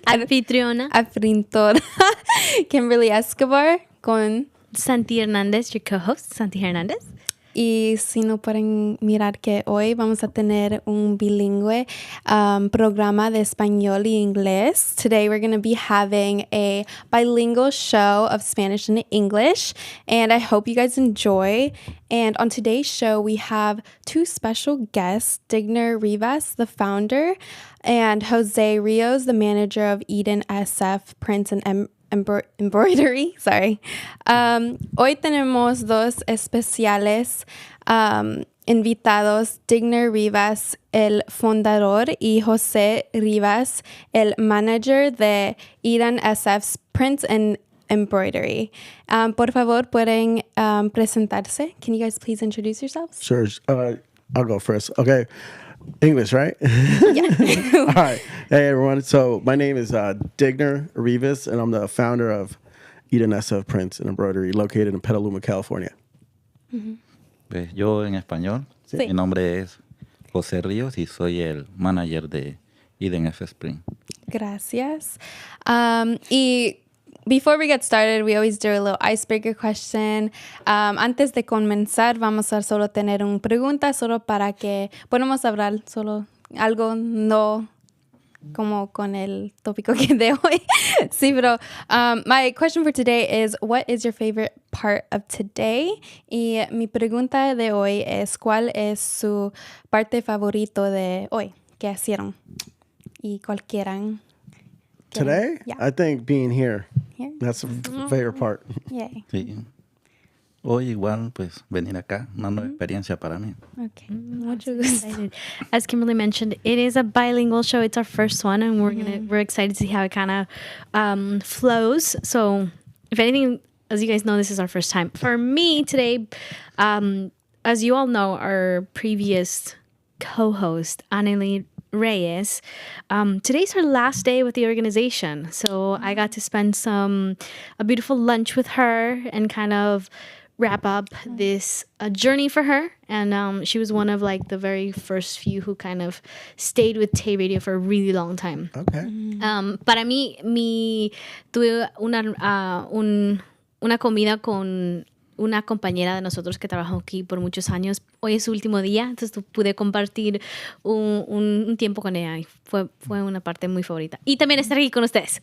Anfitriona Kimberly Escobar con Santi Hernández, your co-host, Santi Hernández. Y si no pueden mirar que hoy vamos a tener un bilingüe programa de español y inglés. Today we're going to be having a bilingual show of Spanish and English, and I hope you guys enjoy. And on today's show, we have two special guests, Digner Rivas, the founder, and Jose Rios, the manager of Eden SF Prints and Embroidery, sorry. Hoy tenemos dos especiales invitados, Digner Rivas, el fundador, y José Rivas, el manager de Eden SF Prints and Embroidery. Por favor, pueden presentarse. Can you guys please introduce yourselves? Sure. I'll go first. Okay. English, right? Yeah. All right. Hey, everyone. So my name is Digner Rivas, and I'm the founder of Eden SF Prints and Embroidery, located in Petaluma, California. Pues yo en español, Sí. Mi nombre es José Ríos y soy el manager de Eden SF Spring. Gracias. Y before we get started, we always do a little icebreaker question. Antes de comenzar, vamos a solo tener una pregunta, solo para que podamos hablar solo algo no como con el tópico que de hoy. Sí, pero my question for today is, what is your favorite part of today? Y mi pregunta de hoy es, ¿cuál es su parte favorito de hoy? ¿Qué hicieron? Y cuál quieran. Today, Yeah. I think being here. Here? That's the favorite part. Yay. Sí. Hoy igual, pues venir acá, una nueva experiencia para mí. Okay. Mucho gusto. Excited. As Kimberly mentioned, it is a bilingual show. It's our first one, and we're excited to see how it kind of flows. So, if anything, as you guys know, this is our first time. For me today, as you all know, our previous co-host, Anneli Reyes, today's her last day with the organization. So I got to spend a beautiful lunch with her and kind of wrap up this journey for her. And she was one of like the very first few who kind of stayed with Tay Radio for a really long time. Okay. Para mí, tuve una comida con una compañera de nosotros que trabajó aquí por muchos años. Hoy es su último día, entonces pude compartir un tiempo con ella y fue una parte muy favorita. Y también estar aquí con ustedes.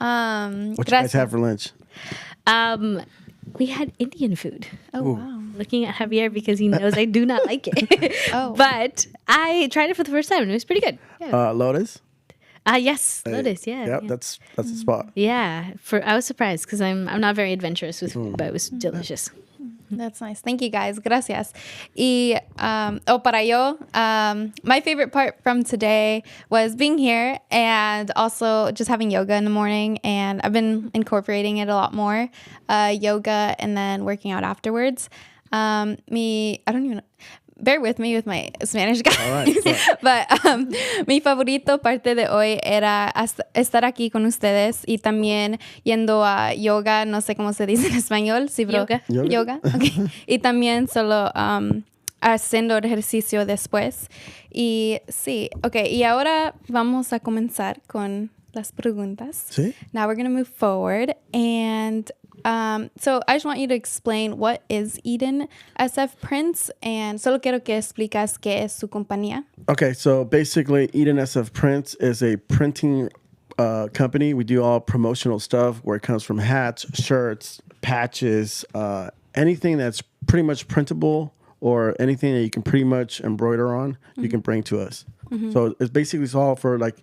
What you guys have for lunch? We had Indian food. Oh, wow. Looking at Javier because he knows I do not like it. Oh. But I tried it for the first time and it was pretty good. Yeah. Lotus? Yes, Lotus, yeah. Yep, yeah. that's the spot. Yeah, I was surprised because I'm not very adventurous with food, but it was delicious. That's nice. Thank you, guys. Gracias. Y para yo, my favorite part from today was being here and also just having yoga in the morning. And I've been incorporating it a lot more, yoga and then working out afterwards. I don't even know. Bear with me with my Spanish, guys. All right. But mi favorito parte de hoy era estar aquí con ustedes y también yendo a yoga, no sé cómo se dice en español. Sí, bro. Yoga. Okay. Y también solo haciendo ejercicio después. Y sí, okay. Y ahora vamos a comenzar con las preguntas. Sí. Now we're going to move forward and so I just want you to explain what is Eden SF Prints, and solo quiero que explicas qué es su compañía. Okay, so basically, Eden SF Prints is a printing company. We do all promotional stuff where it comes from hats, shirts, patches, anything that's pretty much printable or anything that you can pretty much embroider on, you can bring to us. So it's basically all for like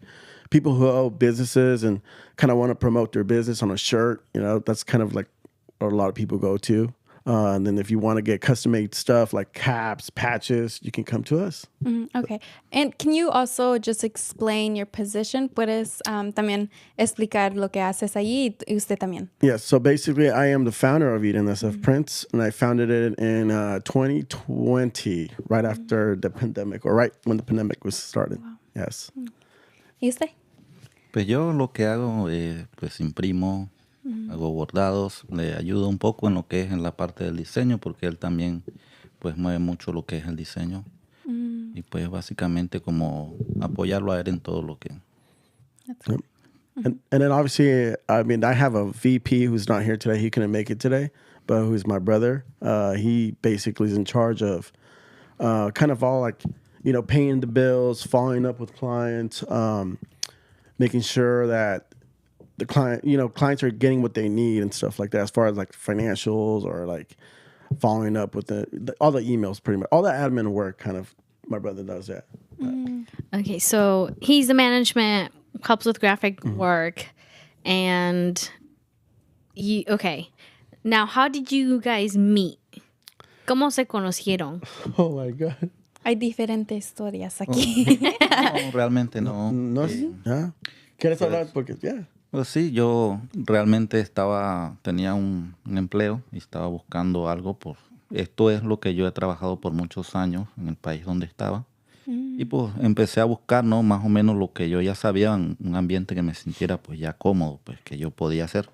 people who own businesses and kind of want to promote their business on a shirt. You know, that's kind of like what a lot of people go to. And then if you want to get custom-made stuff like caps, patches, you can come to us. Okay. And can you also just explain your position? ¿Puedes también explicar lo que haces allí y usted también? Yes. So basically, I am the founder of Eden SF Prints, and I founded it in 2020, right after the pandemic, or right when the pandemic was started. Wow. Yes. ¿Y usted? Pues yo lo que hago, pues imprimo, hago bordados, le ayudo un poco en lo que es en la parte del diseño, porque él también pues mueve mucho lo que es el diseño. Y pues básicamente como apoyarlo a él en todo lo que And then obviously, I mean, I have a VP who's not here today. He couldn't make it today, but who's my brother. He basically is in charge of kind of all like, paying the bills, following up with clients, making sure that the clients are getting what they need and stuff like that, as far as like financials or like following up with all the emails, pretty much all the admin work. Kind of, my brother does that. Okay, so he's the management, helps with graphic work, and okay. Now, how did you guys meet? ¿Cómo se conocieron? Oh my God. Hay diferentes historias aquí. No, realmente no. No, ¿ah? ¿Quieres hablar? Porque, Pues sí, yo realmente tenía un empleo y estaba buscando algo. Esto es lo que yo he trabajado por muchos años en el país donde estaba. Y pues empecé a buscar, ¿no? Más o menos lo que yo ya sabía, un ambiente que me sintiera pues ya cómodo, pues que yo podía hacer.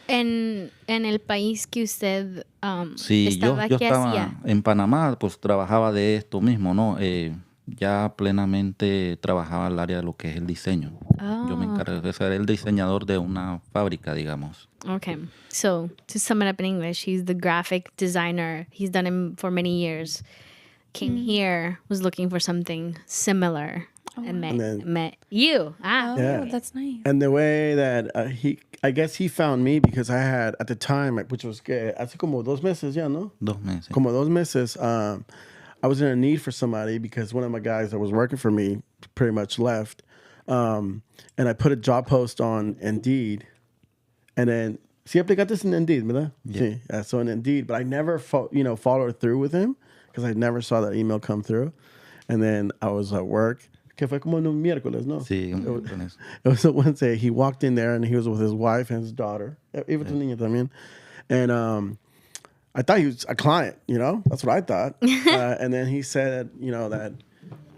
En el país que usted Sí, yo estaba, ¿qué estaba hacía? en Panamá, pues trabajaba de esto mismo, ¿no? Ya plenamente trabajaba el área de lo que es el diseño. Yo me encargué de ser el diseñador de una fábrica, digamos. Okay, so to sum it up in English, he's the graphic designer. He's done it for many years. Came here, was looking for something similar, and met you. Oh, Yeah. that's nice. And the way that I guess he found me because I had, at the time, which was hace como 2 meses, ya, ¿no? 2 meses. Como 2 meses, I was in a need for somebody because one of my guys that was working for me pretty much left. And I put a job post on Indeed. And then, sí aplicaste en Indeed, ¿verdad? Yeah. Sí. Yeah, so in Indeed. But I never, followed through with him because I never saw that email come through. And then I was at work. Que fue como un miércoles, ¿no? Sí, con eso. It was a Wednesday. He walked in there and he was with his wife and his daughter. Even niña también. And I thought he was a client, That's what I thought. And then he said, that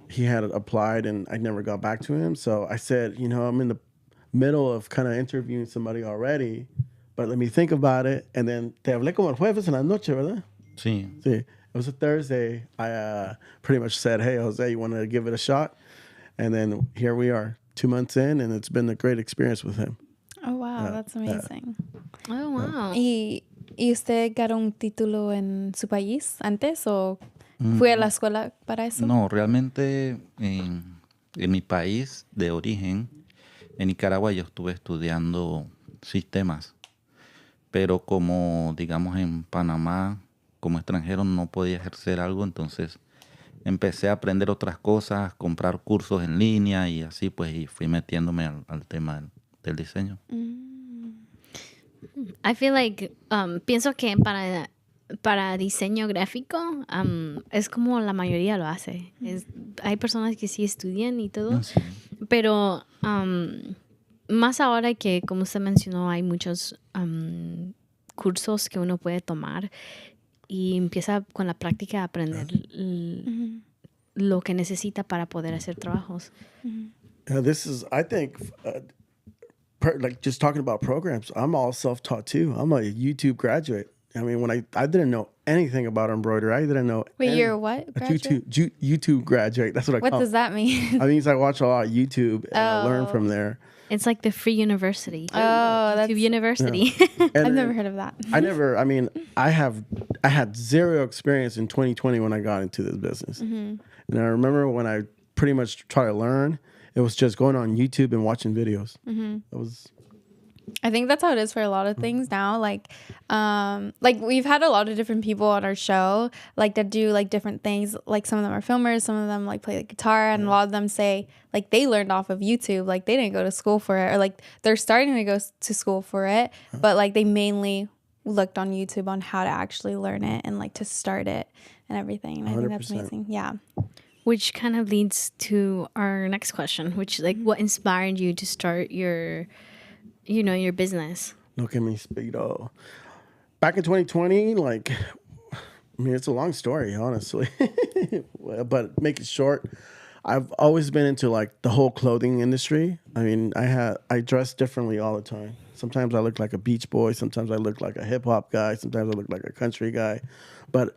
he had applied and I never got back to him. So I said, I'm in the middle of kind of interviewing somebody already, but let me think about it. And then te hablé como el jueves en la noche, ¿verdad? Sí. Sí. It was a Thursday. I pretty much said, hey, Jose, you want to give it a shot? And then here we are, 2 months in, and it's been a great experience with him. Oh, wow, that's amazing. Oh, wow. ¿Y usted ganó un título en su país antes o fue a la escuela para eso? No, realmente en mi país de origen, en Nicaragua, yo estuve estudiando sistemas. Pero como, digamos, en Panamá, como extranjero, no podía ejercer algo, entonces empecé a aprender otras cosas, comprar cursos en línea y así, pues, y fui metiéndome al tema del diseño. I feel like pienso que para diseño gráfico es como la mayoría lo hace. Hay personas que sí estudian y todo, Sí. pero más ahora que, como usted mencionó, hay muchos cursos que uno puede tomar y empieza con la práctica a aprender lo que necesita para poder hacer trabajos. This is, I think, like just talking about programs, I'm all self-taught too. I'm a YouTube graduate. I mean, when I didn't know anything about embroidery. I didn't know. Wait, you're what? A YouTube graduate. That's what I What call does that mean? I mean, I watch a lot of YouTube and I learn from there. It's like the free university. Oh, that's... YouTube University. And I've never heard of that. I had zero experience in 2020 when I got into this business. And I remember when I pretty much tried to learn, it was just going on YouTube and watching videos. I think that's how it is for a lot of things now. Like we've had a lot of different people on our show, like that do like different things. Like some of them are filmers, some of them like play the guitar, and a lot of them say like they learned off of YouTube. Like they didn't go to school for it, or like they're starting to go to school for it, but like they mainly looked on YouTube on how to actually learn it and like to start it and everything. And I think that's 100%. amazing. Yeah. Which kind of leads to our next question, which like what inspired you to start your business? Lo que me inspiró. Back in 2020, like, I mean, it's a long story, honestly. But make it short, I've always been into like the whole clothing industry. I mean, I dress differently all the time. Sometimes I look like a beach boy. Sometimes I look like a hip hop guy. Sometimes I look like a country guy. But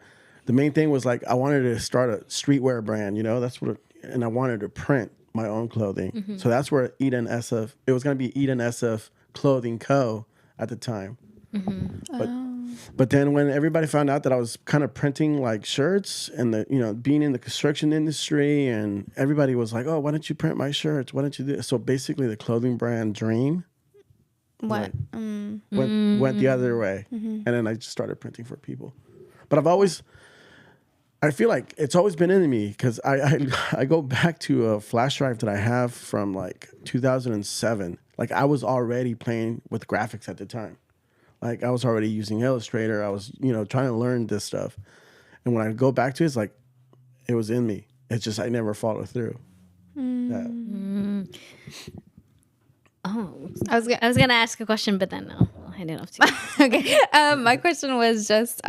the main thing was like I wanted to start a streetwear brand, and I wanted to print my own clothing. So that's where Eden SF, it was going to be Eden SF Clothing Co. at the time. But then when everybody found out that I was kind of printing like shirts and being in the construction industry, and everybody was like, oh, why don't you print my shirts? Why don't you do this? So basically the clothing brand Dream What? went the other way. And then I just started printing for people. But I feel like it's always been in me, because I go back to a flash drive that I have from like 2007. Like I was already playing with graphics at the time. Like I was already using Illustrator. I was, trying to learn this stuff. And when I go back to it, it's like it was in me. It's just I never followed through. Oh, I was gonna ask a question, but then no, I'll hand it off to you. Okay. My question was just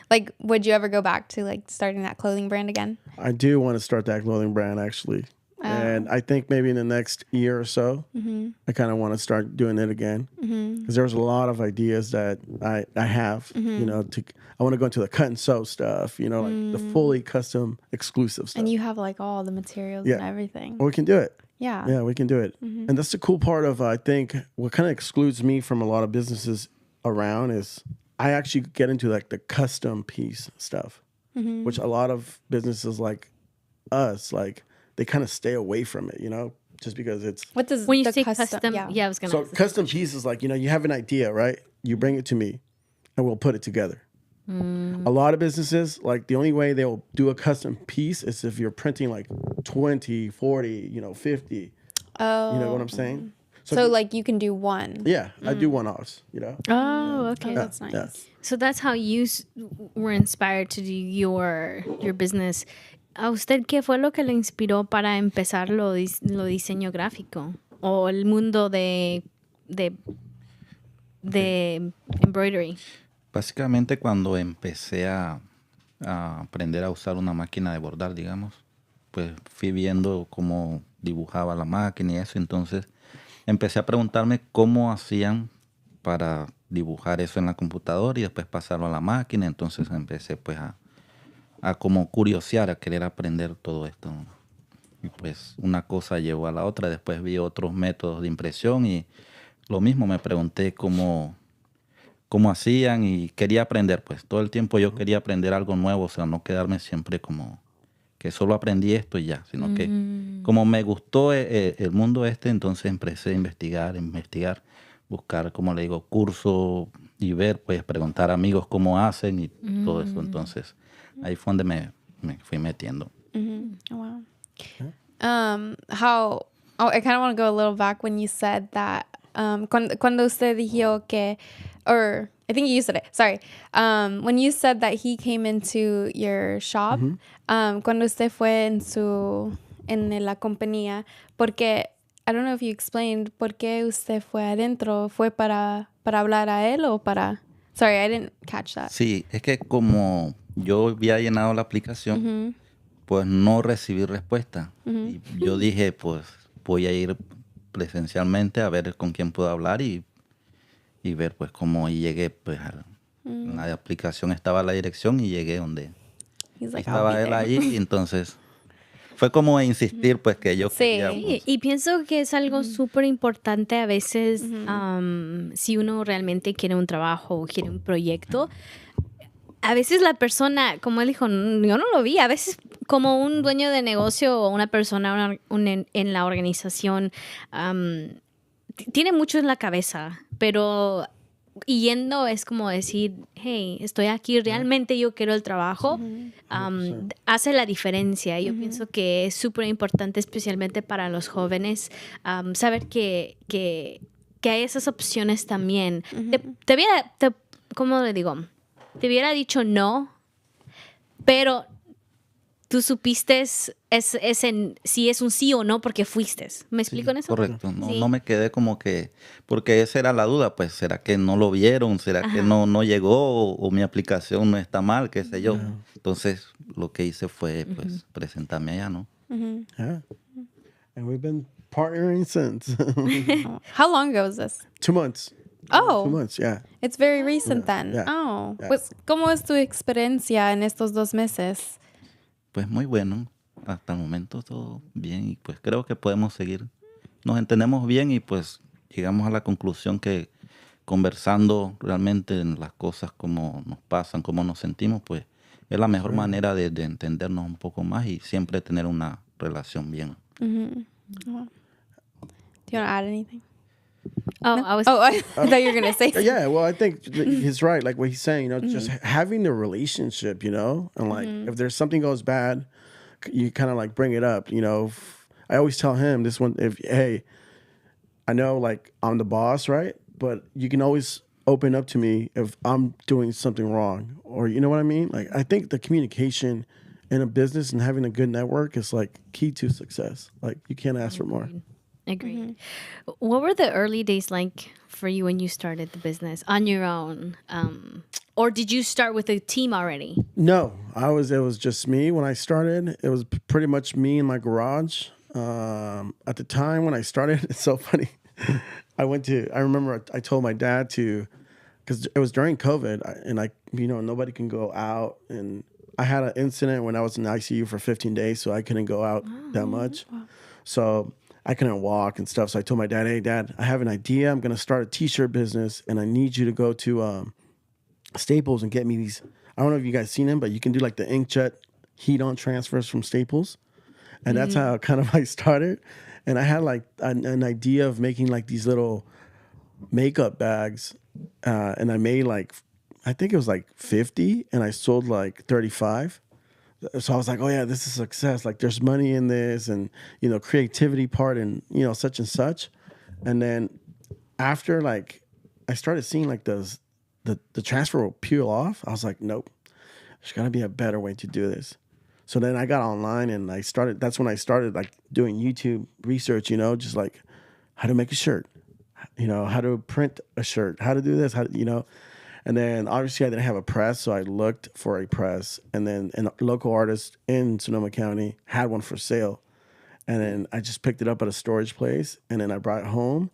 like, would you ever go back to like starting that clothing brand again? I do want to start that clothing brand actually. And I think maybe in the next year or so, I kind of want to start doing it again, because there's a lot of ideas that I have. I want to go into the cut and sew stuff. Like the fully custom exclusive stuff. And you have like all the materials and everything. Well, we can do it. Yeah, we can do it. And that's the cool part of I think what kind of excludes me from a lot of businesses around is I actually get into like the custom piece stuff, which a lot of businesses like us they kind of stay away from it, just because it's... What does When you the say custom, yeah, I was gonna. So ask custom piece is like, you have an idea, right? You bring it to me and we'll put it together. A lot of businesses, like the only way they'll do a custom piece is if you're printing like 20, 40, 50. Oh. You know what I'm saying? So like you can do one. Yeah, I do one-offs, Oh, okay. Oh, that's nice. Yeah. So that's how you were inspired to do your business. ¿A usted qué fue lo que le inspiró para empezar lo diseño gráfico o el mundo de embroidery? Básicamente cuando empecé a aprender a usar una máquina de bordar, digamos, pues fui viendo cómo dibujaba la máquina y eso, entonces empecé a preguntarme cómo hacían para dibujar eso en la computadora y después pasarlo a la máquina. Entonces empecé pues a como curiosear, a querer aprender todo esto. Y pues una cosa llevó a la otra. Después vi otros métodos de impresión y lo mismo, me pregunté cómo hacían y quería aprender. Pues todo el tiempo yo quería aprender algo nuevo, o sea, no quedarme siempre como que solo aprendí esto y ya, sino que como me gustó el mundo entonces empecé a investigar, buscar, como le digo, cursos y ver, pues preguntar a amigos cómo hacen y todo eso. Entonces ahí fue donde me fui metiendo. Oh, wow. I kind of want to go a little back when you said that, cuando usted dijo que, or I think you said it, sorry. When you said that he came into your shop, cuando usted fue en la compañía, porque, I don't know if you explained, ¿por qué usted fue adentro? ¿Fue para hablar a él o para...? Sorry, I didn't catch that. Sí, es que como yo había llenado la aplicación, pues no recibí respuesta. Y yo dije, pues voy a ir presencialmente a ver con quién puedo hablar y ver pues cómo llegué. Pues en la aplicación estaba la dirección y llegué donde estaba él ahí. Y entonces fue como insistir pues que yo quería. Pues, y pienso que es algo súper importante a veces si uno realmente quiere un trabajo o quiere un proyecto. A veces la persona, como él dijo, yo no lo vi. A veces como un dueño de negocio o una persona en la organización tiene mucho en la cabeza, pero yendo es como decir, hey, estoy aquí, realmente yo quiero el trabajo. Hace la diferencia. Yo pienso que es súper importante, especialmente para los jóvenes, saber que hay esas opciones también. ¿Cómo le digo? Te hubiera dicho no, pero tú supiste si es un sí o no porque fuiste. ¿Me explico en eso? Correcto. No me quedé como que... Porque esa era la duda, pues, ¿será que no lo vieron? ¿Será que no llegó? O mi aplicación no está mal? ¿Qué sé yo? Entonces, lo que hice fue, pues, presentarme allá, ¿no? Yeah. And we've been partnering since. How long ago was this? 2 months. Oh. 2 months, yeah. It's very recent then. Yeah. Oh. Yeah. Pues, ¿cómo es tu experiencia en estos 2 meses? Pues muy bueno. hasta el momento todo bien y pues creo que podemos seguir. Nos entendemos bien y pues llegamos a la conclusión que conversando realmente en las cosas como nos pasan, cómo nos sentimos, pues es la mejor manera de entendernos un poco más y siempre tener una relación bien. Oh. Do you want to add anything? Oh, No? I was. I thought you were gonna say. Yeah, well, I think he's right. Like what he's saying, just having the relationship, and like if there's something goes bad, you kind of like bring it up. I always tell him this one. Hey, I know like I'm the boss, right? But you can always open up to me if I'm doing something wrong, or you know what I mean. Like I think the communication in a business and having a good network is like key to success. Like you can't ask for more. Agreed. What were the early days like for you when you started the business on your own? Or did you start with a team already? No, it was just me when I started. It was pretty much me in my garage. At the time when I started, it's so funny. I remember I told my dad because it was during COVID and nobody can go out. And I had an incident when I was in ICU for 15 days, so I couldn't go out that much. Wow. So I couldn't walk and stuff. So I told my dad, hey, Dad, I have an idea. I'm going to start a T-shirt business, and I need you to go to Staples and get me these. I don't know if you guys seen them, but you can do like the inkjet heat-on transfers from Staples. And that's how kind of I started. And I had like an idea of making like these little makeup bags. And I made I think it was like 50, and I sold like 35. So I was like, oh yeah, this is success. Like there's money in this and, creativity part and, such and such. And then after like, I started seeing like the transfer will peel off. I was like, nope, there's gotta be a better way to do this. So then I got online and that's when I started like doing YouTube research, just like how to make a shirt, how to print a shirt, how to do this, and then obviously I didn't have a press, so I looked for a press, and then a local artist in Sonoma County had one for sale. And then I just picked it up at a storage place, and then I brought it home.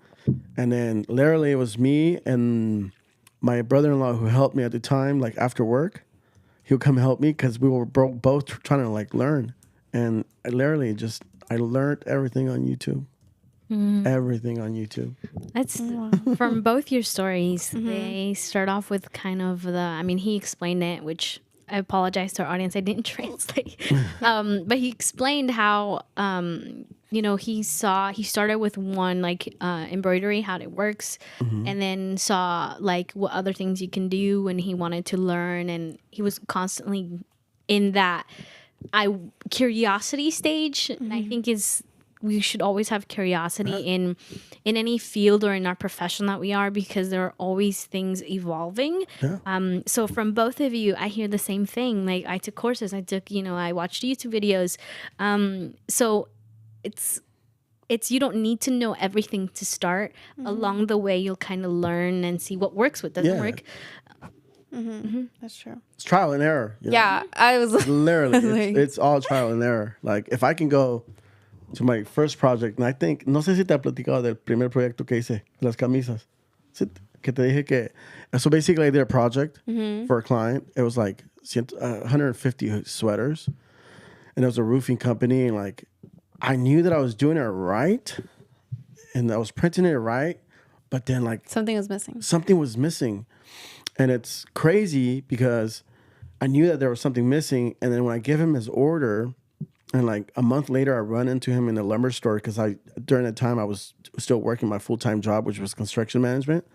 And then literally it was me and my brother-in-law who helped me at the time, like after work. He would come help me because we were both trying to like learn. And I learned everything on YouTube. Everything on YouTube. That's from both your stories. They start off with kind of he explained it, which I apologize to our audience, I didn't translate. But he explained how, he started with one like embroidery, how it works, and then saw like what other things you can do, and he wanted to learn, and he was constantly in that curiosity stage. And I think we should always have curiosity in any field or in our profession that we are, because there are always things evolving. Yeah. So from both of you, I hear the same thing. Like I took courses, I watched YouTube videos. So it's you don't need to know everything to start. Along the way, you'll kind of learn and see what works, what doesn't work. That's true. It's trial and error. Yeah, I was literally, it's all trial and error. Like if I can go to my first project, and I think, no sé si te he platicado del primer proyecto que hice, las camisas. Que te dije que, so basically I did a project for a client. It was like 150 sweaters, and it was a roofing company, and like, I knew that I was doing it right, and I was printing it right, but then like something was missing. And it's crazy because I knew that there was something missing, and then when I give him his order, and like a month later, I run into him in the lumber store because during that time I was still working my full-time job, which was construction management.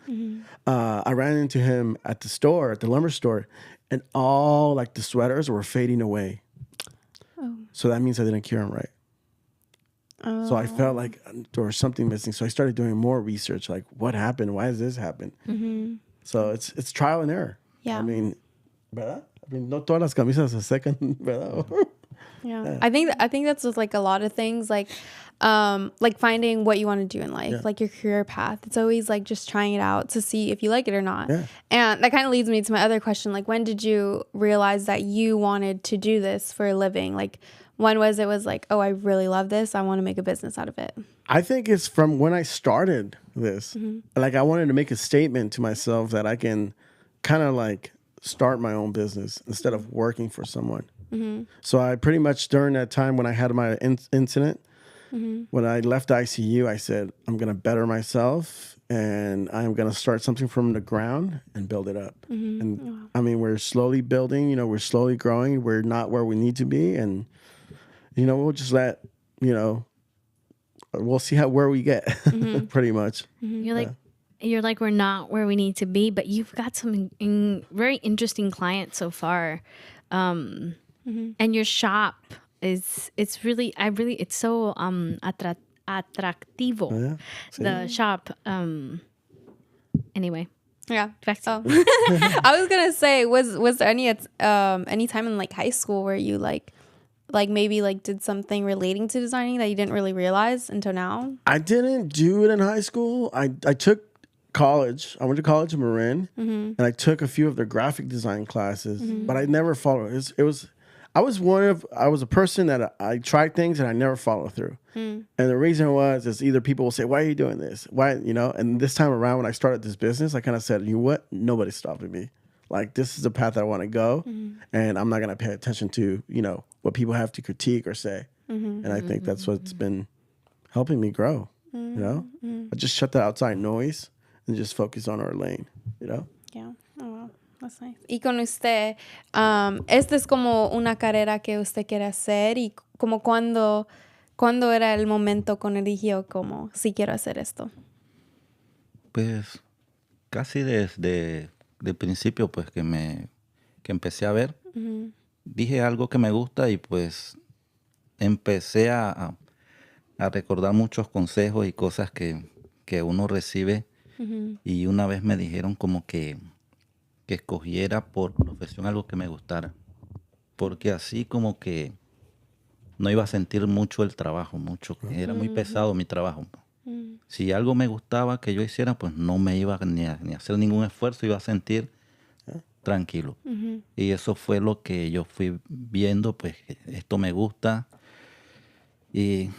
I ran into him at the lumber store, and all like the sweaters were fading away. So that means I didn't cure them right. So I felt like there was something missing. So I started doing more research, like what happened? Why does this happen? So it's trial and error. Yeah. ¿Verdad? No todas las camisas se secan, ¿verdad? Yeah. I think that's with like a lot of things, like finding what you want to do in life, like your career path. It's always like just trying it out to see if you like it or not. Yeah. And that kind of leads me to my other question, like when did you realize that you wanted to do this for a living? Like when was it like, oh, I really love this, I want to make a business out of it? I think it's from when I started this. Like I wanted to make a statement to myself that I can kind of like start my own business instead of working for someone. So I pretty much during that time when I had my incident, when I left ICU, I said, I'm going to better myself and I'm going to start something from the ground and build it up. And I mean, we're slowly building, we're slowly growing. We're not where we need to be. And, we'll just let, we'll see where we get pretty much. You're like, we're not where we need to be, but you've got some very interesting clients so far. And your shop it's so atractivo. Yeah. The shop. Anyway. Yeah. Back to I was gonna say, was there any time in like high school where you like maybe like did something relating to designing that you didn't really realize until now? I didn't do it in high school. I took college. I went to college in Marin, and I took a few of their graphic design classes, but I never followed. I was a person that I tried things and I never followed through. And the reason is either people will say, why are you doing this? Why, and this time around when I started this business, I kind of said, you know what? Nobody's stopping me. Like, this is the path I want to go. And I'm not going to pay attention to, what people have to critique or say. And I think that's what's been helping me grow, I just shut that outside noise and just focus on our lane, Yeah. Oh, wow. That's nice. Y con usted, esta es como una carrera que usted quiere hacer y como cuando era el momento cuando eligió como, sí quiero hacer esto. Pues casi desde el principio, pues que empecé a ver, dije algo que me gusta y pues empecé a recordar muchos consejos y cosas que uno recibe. Y una vez me dijeron como que escogiera por profesión algo que me gustara, porque así como que no iba a sentir mucho el trabajo, era muy pesado mi trabajo. Si algo me gustaba que yo hiciera, pues no me iba ni a hacer ningún esfuerzo, iba a sentir tranquilo. Y eso fue lo que yo fui viendo, pues que esto me gusta. Y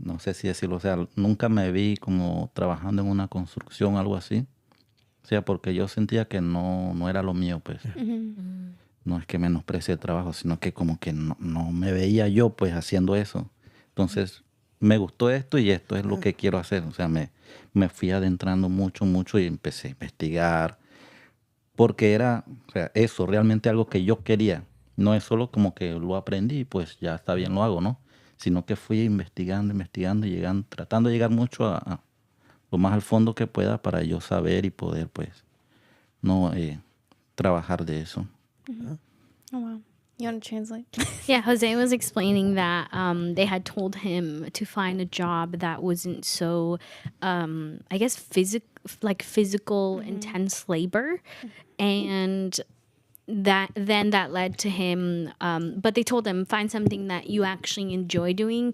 no sé si decirlo, o sea, nunca me vi como trabajando en una construcción o algo así. O sea, porque yo sentía que no era lo mío, pues. No es que menosprecie el trabajo, sino que como que no me veía yo, pues, haciendo eso. Entonces, me gustó esto y esto es lo que quiero hacer. O sea, me fui adentrando mucho y empecé a investigar. Porque era, o sea, eso, realmente algo que yo quería. No es solo como que lo aprendí y pues ya está bien, lo hago, ¿no? Sino que fui investigando y tratando de llegar mucho a lo más al fondo que pueda para yo saber y poder, pues, trabajar de eso. Oh, wow. You want to translate? Yeah, Jose was explaining that they had told him to find a job that wasn't so, I guess, physical, intense labor. And that led to him, but they told him, find something that you actually enjoy doing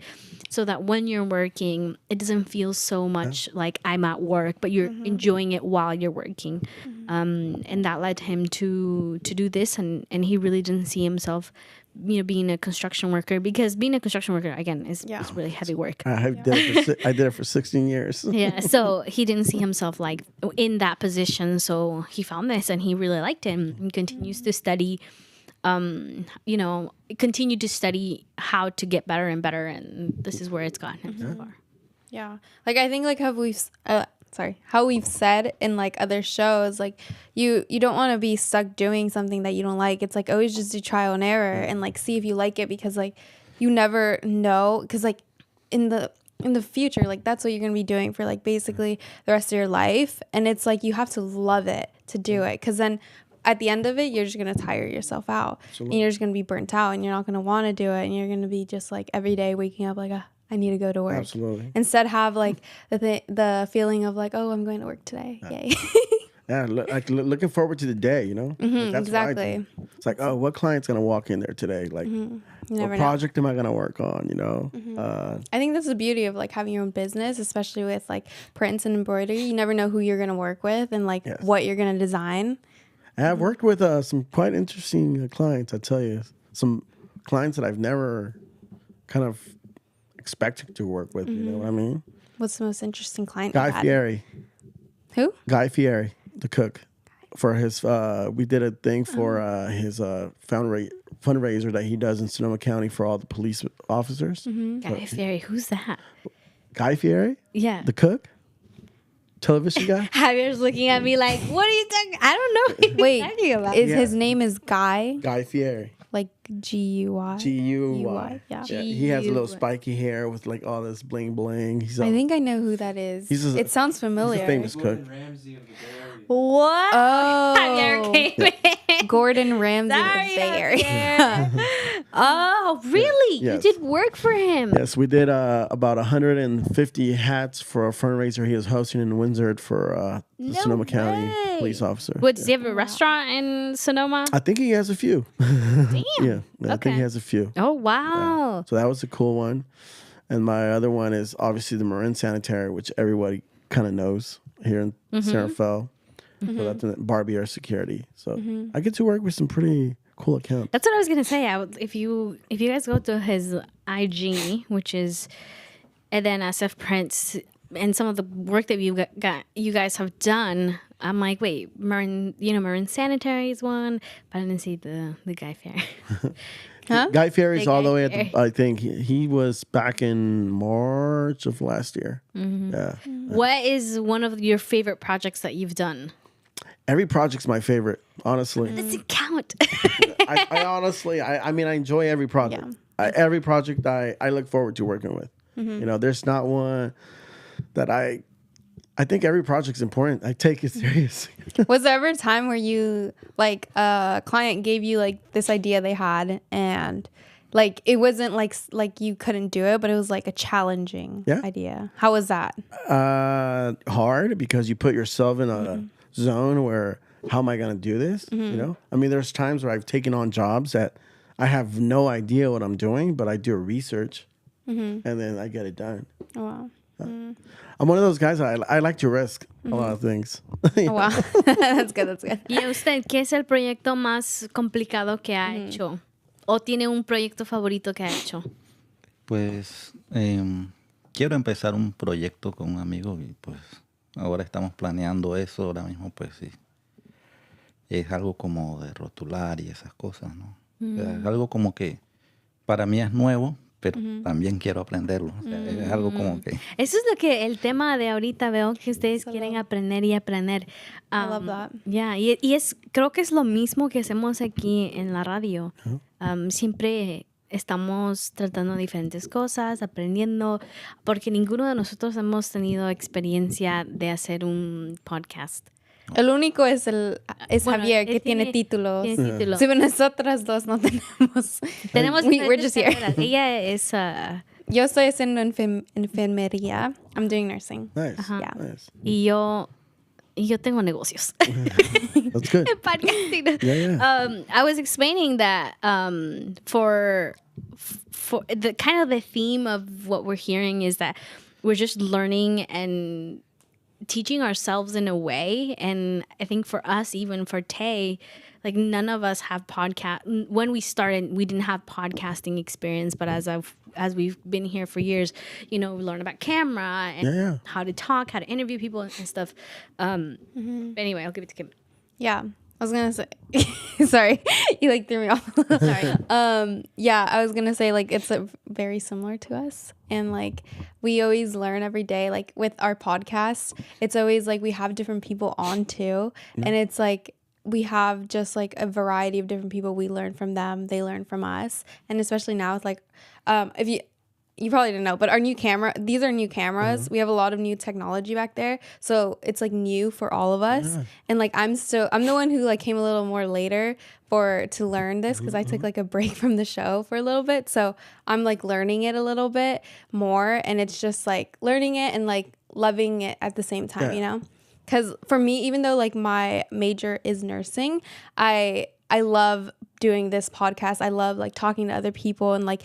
so that when you're working, it doesn't feel so much like I'm at work, but you're enjoying it while you're working. And that led him to do this, and he really didn't see himself being a construction worker, because being a construction worker, again, is really heavy work. I did it for 16 years. Yeah, so he didn't see himself like in that position, so he found this and he really liked it and continues to study, continue to study how to get better and better, and this is where it's gotten him so far. Yeah. Like, I think like how we've said in like other shows, like you don't want to be stuck doing something that you don't like. It's like always just do trial and error and like see if you like it, because like you never know, because like in the future, like that's what you're gonna be doing for like basically the rest of your life, and it's like you have to love it to do it, because then at the end of it you're just gonna tire yourself out. Absolutely. And you're just gonna be burnt out and you're not gonna want to do it, and you're gonna be just like every day waking up like I need to go to work. Absolutely. Instead, have like the feeling of like, oh, I'm going to work today. Yay. Yeah, looking forward to the day, Like, that's exactly. It's like, oh, what client's gonna walk in there today? Like, what project am I gonna work on? I think that's the beauty of like having your own business, especially with like prints and embroidery. You never know who you're gonna work with and like what you're gonna design. And I've worked with some quite interesting clients. I tell you, some clients that I've never kind of expected to work with. You know what I mean? What's the most interesting client? Guy Fieri. Who? Guy Fieri, the cook. for his we did a thing for his fundraiser that he does in Sonoma County for all the police officers. Guy Fieri, who's that? Guy Fieri, Yeah. the cook, television guy. Javier's looking at me like, what are you talking? I don't know what Wait, you're talking about. his name is Guy, Guy Fieri. like G-U-Y. G-U-Y. Yeah. He has a little G-U-Y. spiky hair with like all this bling bling. I think I know who that is. It sounds familiar. He's a famous cook. Ramsey of the Bay Area. What? Javier Oh, came in. Gordon Ramsay of Sorry, the Bay Area. Javier. Oh, really? Yes. You did work for him? Yes, we did about 150 hats for a fundraiser he was hosting in Windsor for the No Sonoma County way. police officer. What, does he have a restaurant in Sonoma? I think he has a few. Damn. Yeah, I Okay. think he has a few. Oh, wow. So that was a cool one. And my other one is obviously the Marin Sanitary, which everybody kind of knows here in San Rafael. So that's in Barbier Security. So I get to work with some pretty cool accounts. That's what I was gonna say. If you guys go to his IG, which is Eden SF Prince, and some of the work that you guys have done, I'm like, wait, Marin Sanitary is one, but I didn't see the Guy Fieri. Huh? Guy Fieri's The all Guy the way at Fieri. I think he was back in March of last year. Yeah. What is one of your favorite projects that you've done? Every project's my favorite, honestly. Does it count? I honestly, I mean, I enjoy every project. Every project I look forward to working with. You know, there's not one that I think every project's important. I take it serious. Was there ever a time where you, like, a client gave you, like, this idea they had and, like, it wasn't, like you couldn't do it, but it was, like, a challenging idea? How was that? Hard because you put yourself in a zone where, how am I going to do this? You know, I mean, there's times where I've taken on jobs that I have no idea what I'm doing, but I do a research and then I get it done. Oh, wow. I'm one of those guys. I like to risk a lot of things. Oh, wow. That's good. That's good. ¿Y a usted qué es el proyecto más complicado que ha hecho? ¿O tiene un proyecto favorito que ha hecho? Pues quiero empezar un proyecto con un amigo y pues ahora estamos planeando eso. Ahora mismo pues sí. Es algo como de rotular y esas cosas, ¿no? O sea, es algo como que para mí es nuevo, pero también quiero aprenderlo. O sea, es algo como que... Eso es lo que el tema de ahorita veo que ustedes quieren aprender y aprender. I love that. Yeah, y creo que es lo mismo que hacemos aquí en la radio. Siempre estamos tratando diferentes cosas, aprendiendo, porque ninguno de nosotros hemos tenido experiencia de hacer un podcast. El único es Bueno, Javier, que él tiene títulos. Tiene título. Sí, pero nosotras dos no tenemos. Tenemos We're just here. diferentes carreras. Ella es... Yo estoy haciendo enfermería. I'm doing nursing. Nice. Yeah. Nice. y yo tengo negocios. That's good. Podcasting. Yeah. I was explaining that for the kind of the theme of what we're hearing is that we're just learning and teaching ourselves in a way. And I think for us, even for Tay, like none of us have podcast. When we started, we didn't have podcasting experience, but as we've been here for years, you know, we learn about camera and how to talk, how to interview people and stuff. But anyway, I'll give it to Kim. Yeah. I was going to say, sorry, you like threw me off. Sorry. Yeah, I was going to say like, it's very similar to us. And like, we always learn every day, like with our podcast, it's always like, we have different people on too. And it's like, we have just like a variety of different people. We learn from them. They learn from us. And especially now with like, if you probably didn't know, but these are new cameras. We have a lot of new technology back there. So it's like new for all of us. And like, I'm the one who like came a little more later to learn this because I took like a break from the show for a little bit. So I'm like learning it a little bit more. And it's just like learning it and like loving it at the same time, you know? Because for me, even though like my major is nursing, I love doing this podcast. I love like talking to other people and like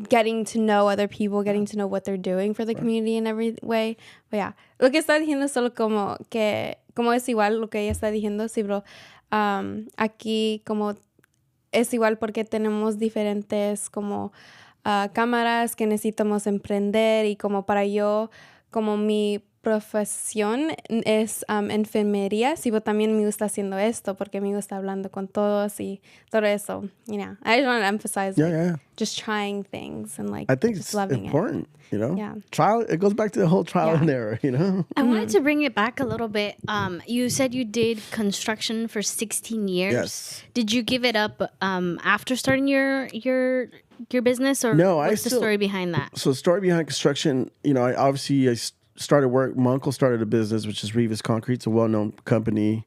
getting to know other people, getting to know what they're doing for the community in every way. But yeah, lo que está diciendo es solo como es igual lo que ella está diciendo, sí, bro. Aquí como es igual porque tenemos diferentes como cámaras que necesitamos emprender y como para yo, como mi profesión es enfermería, sí, pero también me gusta haciendo esto porque me gusta hablando con todos y todo eso. You know, I just want to emphasize just trying things and like I think just it's loving important, you know? Yeah. Trial, it goes back to the whole trial and error, you know? I wanted to bring it back a little bit. You said you did construction for 16 years. Yes. Did you give it up after starting your business, or No, what's the story behind that? So the story behind construction, you know, I started work. My uncle started a business, which is Rivas Concrete. It's a well-known company,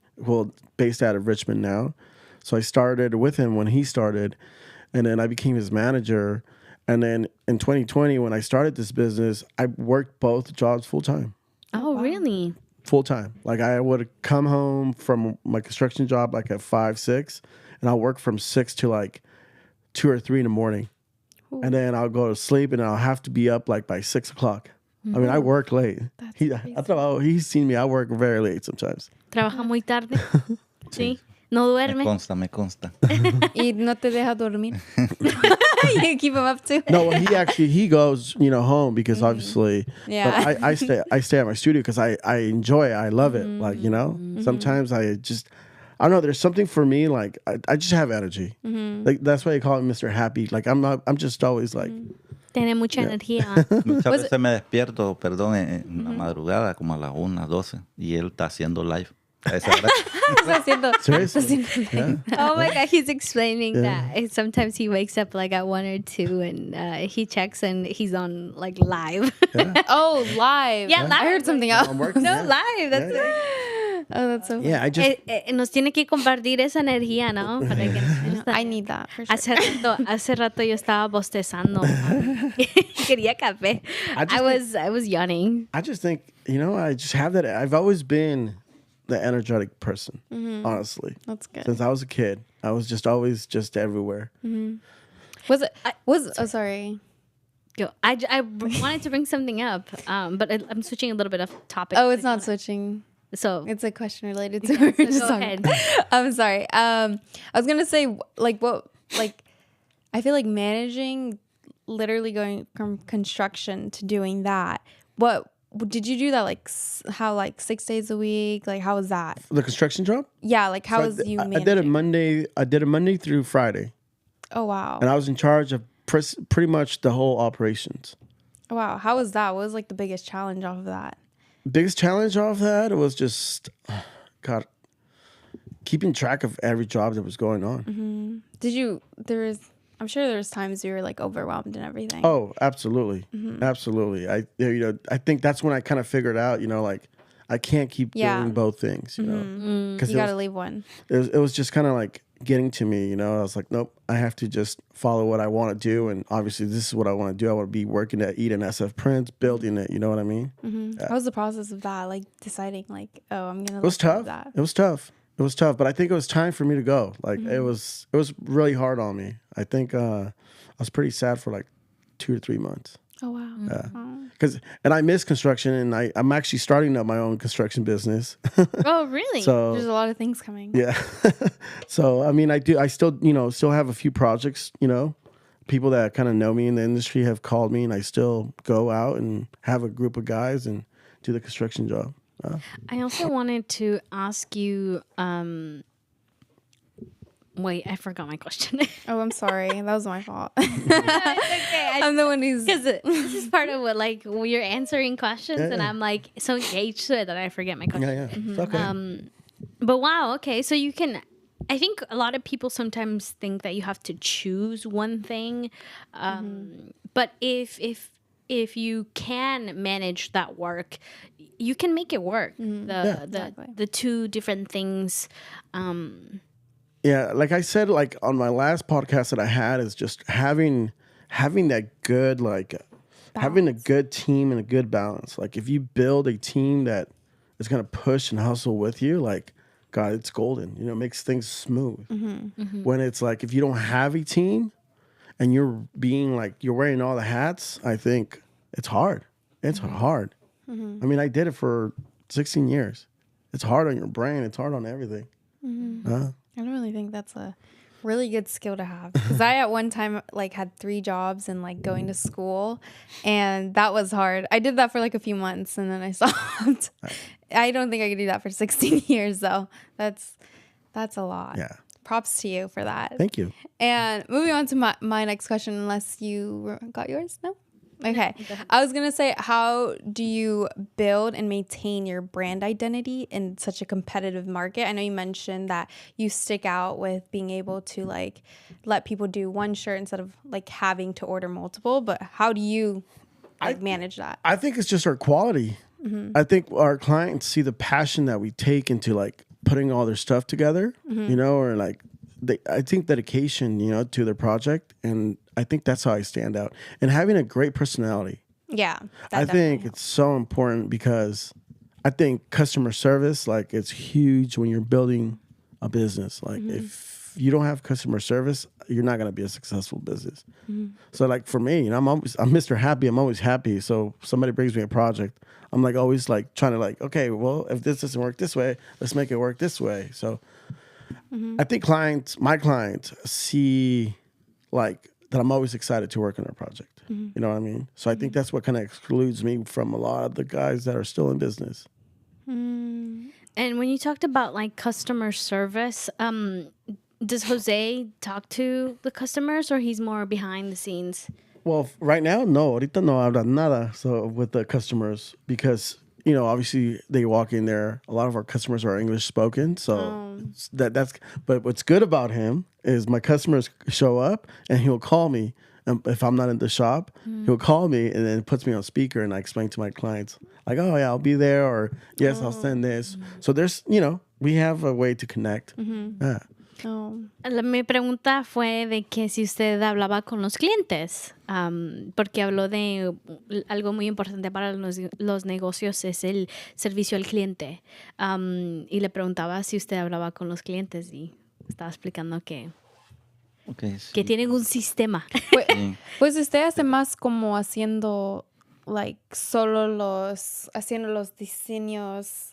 based out of Richmond now. So I started with him when he started, and then I became his manager. And then in 2020, when I started this business, I worked both jobs full time. Oh, really? Full time. Like I would come home from my construction job like at 5, 6, and I'll work from 6 to like 2 or 3 in the morning. Ooh. And then I'll go to sleep and I'll have to be up like by 6 o'clock. I mean, I work late. He's seen me. I work very late sometimes. Trabaja muy tarde. Sí. No duerme. Me consta. Y no te deja dormir. You keep him up too. No, well, he goes, you know, home because obviously. Yeah. But I stay at my studio because I enjoy it. I love it. Like, you know, sometimes I don't know. There's something for me. Like I just have energy. Like that's why they call me Mr. Happy. Like I'm just always like. Tiene mucha energía. Muchas veces me despierto, perdón, en la madrugada, como a las 1, 12, y él está haciendo live. Seriously? Yeah. Oh my God, he's explaining that. Sometimes he wakes up like at 1 or 2 and he checks and he's on like live. Yeah. Oh, live. Yeah, live. I heard something else. I'm working, No, live. That's Oh, that's so funny. Yeah, I just. nos tiene que compartir esa energía, ¿no? Para que I need that for sure. Hace rato yo estaba bostezando. Quería café. I was yawning. I just think, you know, I just have that. I've always been the energetic person, honestly. That's good. Since I was a kid, I was just always just everywhere. Sorry. I wanted to bring something up, but I'm switching a little bit of topic. Oh, it's not switching. So it's a question related to what we're just go talking ahead. about. I'm sorry. I was gonna say I feel like managing, literally going from construction to doing that. What did you do that like 6 days a week? Like how was that? The construction job? Yeah, like how was you managing? I did it Monday through Friday. Oh wow. And I was in charge of pretty much the whole operations. Oh, wow. How was that? What was like the biggest challenge off of that? Biggest challenge off that was just keeping track of every job that was going on. Mm-hmm. I'm sure there was times you were like overwhelmed and everything. Oh, absolutely. Absolutely. I think that's when I kind of figured out, you know, like I can't keep doing both things, you know, because you got to leave one. It was just kind of like getting to me, you know. I was like, nope, I have to just follow what I want to do. And obviously this is what I want to do. I want to be working at Eden SF Prints, building it. You know what I mean? Yeah. How was the process of that? Like deciding like, oh, I'm going to. It was tough. It was tough. It was tough, but I think it was time for me to go. Like it was really hard on me. I think I was pretty sad for like 2 or 3 months. Oh wow! Yeah, and I miss construction, and I'm actually starting up my own construction business. Oh really? So there's a lot of things coming. Yeah. So I mean, I still have a few projects. You know, people that kind of know me in the industry have called me, and I still go out and have a group of guys and do the construction job. I also wanted to ask you. Wait, I forgot my question. Oh, I'm sorry. That was my fault. It's okay. I'm the one who's... Because this is part of what, like, when you're answering questions, and I'm, like, so engaged to it that I forget my question. Yeah. It's okay. But wow, okay. So you can... I think a lot of people sometimes think that you have to choose one thing. But if you can manage that work, you can make it work. The two different things... Yeah, like I said, like on my last podcast that I had, is just having that good, like balance. Having a good team and a good balance. Like if you build a team that is gonna push and hustle with you, like God, it's golden. You know, it makes things smooth. When it's like if you don't have a team and you're wearing all the hats, I think it's hard. It's hard. I mean, I did it for 16 years. It's hard on your brain. It's hard on everything. I don't really think that's a really good skill to have. Because I at one time like had 3 jobs and like going to school, and that was hard. I did that for like a few months and then I stopped. I don't think I could do that for 16 years though. That's a lot. Yeah. Props to you for that. Thank you. And moving on to my next question, unless you got yours? No? Okay. I was going to say, how do you build and maintain your brand identity in such a competitive market? I know you mentioned that you stick out with being able to like let people do one shirt instead of like having to order multiple, but how do you like manage that? I think it's just our quality. I think our clients see the passion that we take into like putting all their stuff together, you know, or like I think dedication, you know, to their project. And I think that's how I stand out. And having a great personality. Yeah. I think it's so important because I think customer service, like it's huge when you're building a business. Like if you don't have customer service, you're not going to be a successful business. So like for me, you know, I'm Mr. Happy. I'm always happy. So if somebody brings me a project, I'm like always like trying to like, okay, well, if this doesn't work this way, let's make it work this way. So I think my clients see like that I'm always excited to work on their project. You know what I mean? So I think that's what kind of excludes me from a lot of the guys that are still in business. And when you talked about like customer service, does Jose talk to the customers or he's more behind the scenes? Well, right now, no. Ahorita no habla nada so with the customers because, you know, obviously they walk in there. A lot of our customers are English spoken. So but what's good about him is my customers show up and he'll call me. And if I'm not in the shop, he'll call me and then puts me on speaker and I explain to my clients like, oh yeah, I'll be there or yes, I'll send this. So there's, you know, we have a way to connect. Yeah. Mi pregunta fue de que si usted hablaba con los clientes, porque habló de algo muy importante para los negocios es el servicio al cliente. Y le preguntaba si usted hablaba con los clientes y estaba explicando que sí. tienen un sistema. Pues usted hace más como haciendo like haciendo los diseños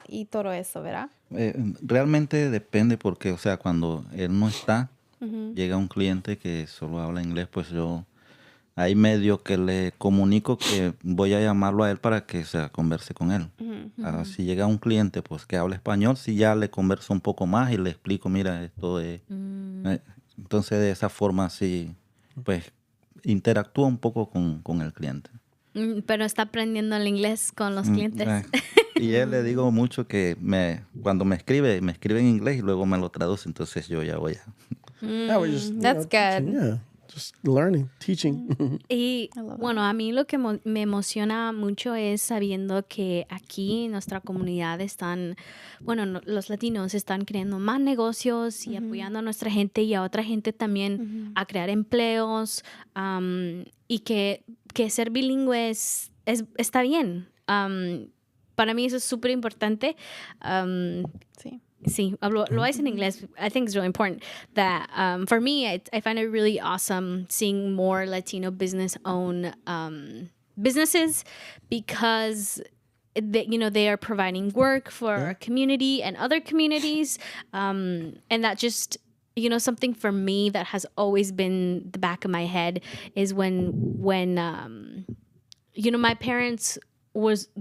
y todo eso, ¿verdad? Realmente depende porque, o sea, cuando él no está, llega un cliente que solo habla inglés, pues yo ahí medio que le comunico que voy a llamarlo a él para que se converse con él. Si llega un cliente pues que habla español, si ya le converso un poco más y le explico, mira, esto es... entonces de esa forma sí, pues interactúa un poco con el cliente. Pero está aprendiendo el inglés con los clientes. Y él le digo mucho que cuando me escribe en inglés y luego me lo traduce, entonces yo ya voy a... That's good. Yeah, just learning, teaching. Y bueno, a mí lo que me emociona mucho es sabiendo que aquí en nuestra comunidad los latinos están creando más negocios y apoyando a nuestra gente y a otra gente también a crear empleos y que ser bilingüe está bien. Para mí eso es súper importante. Sí, lo es en inglés. I think it's really important that for me, I find it really awesome seeing more Latino business-owned businesses because they are providing work for our community and other communities, and that just something for me that has always been the back of my head is when my parents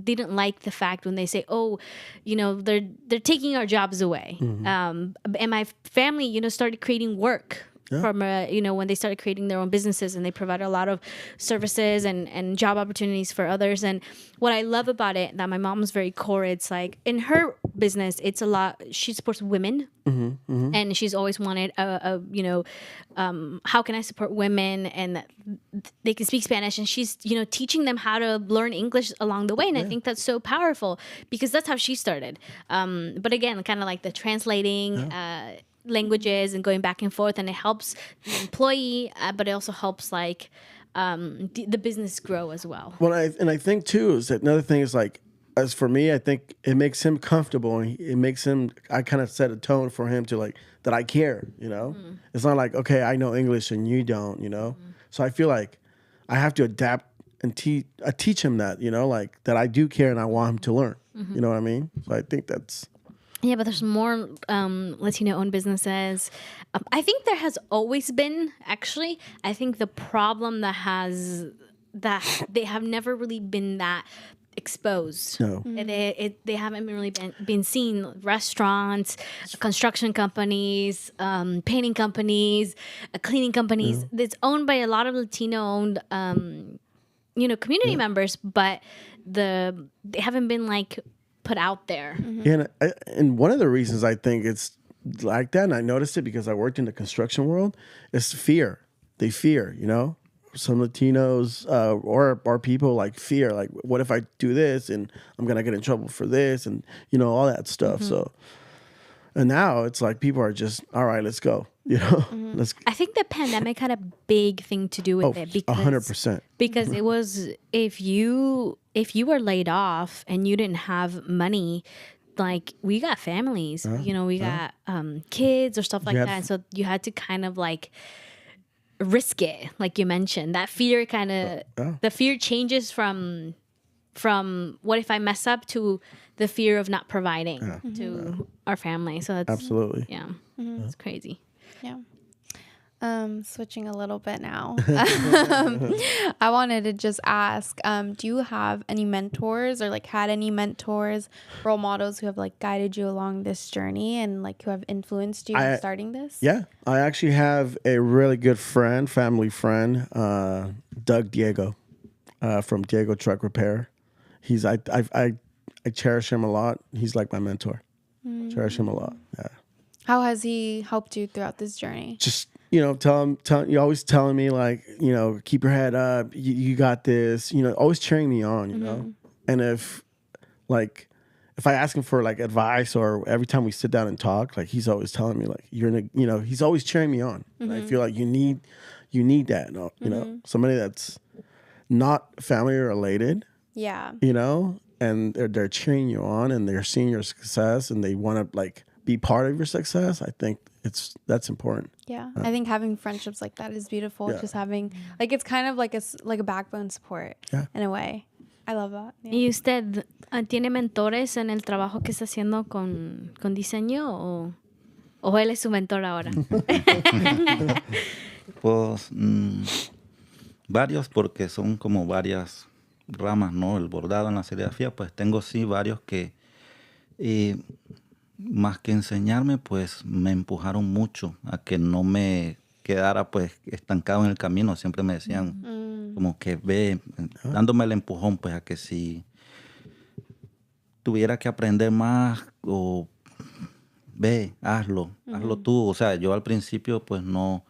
didn't like the fact when they say, oh, they're taking our jobs away. And my family, started creating work from, when they started creating their own businesses and they provide a lot of services and job opportunities for others. And what I love about it, that my mom's very core, it's like in her business, it's a lot, she supports women. And she's always wanted, how can I support women and that they can speak Spanish, and she's, teaching them how to learn English along the way. And I think that's so powerful because that's how she started. But again, kind of like the translating, languages and going back and forth, and it helps the employee, but it also helps like the business grow as well. Well, I think too is that another thing is like, as for me, I think it makes him comfortable, and it makes him. I kind of set a tone for him to like that I care. It's not like, okay, I know English and you don't. So I feel like I have to adapt and teach him that. Like that I do care and I want him to learn. You know what I mean? So I think that's. Yeah, but there's more Latino-owned businesses. I think there has always been, actually. I think the problem that they have never really been that exposed. No. They haven't really been seen. Restaurants, construction companies, painting companies, cleaning companies. It's owned by a lot of Latino-owned community members, but they haven't been like put out there. And one of the reasons I think it's like that, and I noticed it because I worked in the construction world, is fear. They fear, some Latinos or people like fear, like, what if I do this and I'm gonna get in trouble for this, and all that stuff. So, and now it's like people are just, all right, let's go. Let's. I think the pandemic had a big thing to do with it because 100%. Because it was if you were laid off and you didn't have money, like we got families, we got kids or stuff like that, and so you had to kind of like risk it, like you mentioned. That fear kind of the fear changes from what if I mess up to the fear of not providing to our family. So that's Absolutely. it's crazy. Yeah. Switching a little bit now. I wanted to just ask, do you have any mentors or like had any mentors, role models who have like guided you along this journey and like who have influenced you in starting this? Yeah, I actually have a really good friend, family friend, Doug Diego, from Diego Truck Repair. I cherish him a lot. He's like my mentor. Cherish him a lot. Yeah. How has he helped you throughout this journey? Just, you're always telling me like, keep your head up. You got this, always cheering me on, And if I ask him for like advice or every time we sit down and talk, like he's always telling me like, he's always cheering me on. I feel like you need that, somebody that's not family related. Yeah. And they're cheering you on and they're seeing your success and they want to like be part of your success. I think that's important. Yeah. I think having friendships like that is beautiful. Yeah. Just having like, it's kind of like a backbone support in a way. I love that. Yeah. ¿Y usted tiene mentores en el trabajo que está haciendo con diseño o él es su mentor ahora? Pues varios, porque son como varias ramas, ¿no? El bordado en la serigrafía, pues tengo sí varios que más que enseñarme, pues me empujaron mucho a que no me quedara pues estancado en el camino. Siempre me decían como que ve, dándome el empujón, pues a que si tuviera que aprender más o ve, hazlo tú. O sea, yo al principio pues no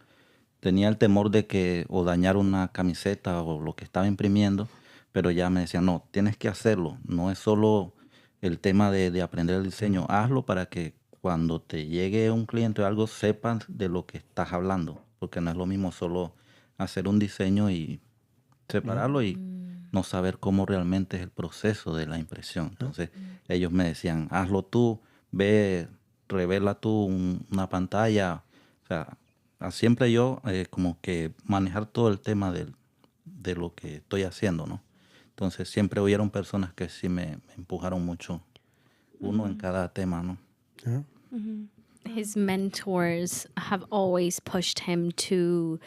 tenía el temor de que o dañar una camiseta o lo que estaba imprimiendo, pero ya me decían, no, tienes que hacerlo. No es solo el tema de aprender el diseño, hazlo para que cuando te llegue un cliente o algo sepas de lo que estás hablando, porque no es lo mismo solo hacer un diseño y separarlo y no saber cómo realmente es el proceso de la impresión. Entonces ellos me decían, hazlo tú, ve, revela tú una pantalla. O sea, siempre yo como que manejar todo el tema de lo que estoy haciendo, ¿no? Entonces siempre hubieron personas que sí me empujaron mucho, uno en cada tema, ¿no? Yeah. His mentors have always pushed him to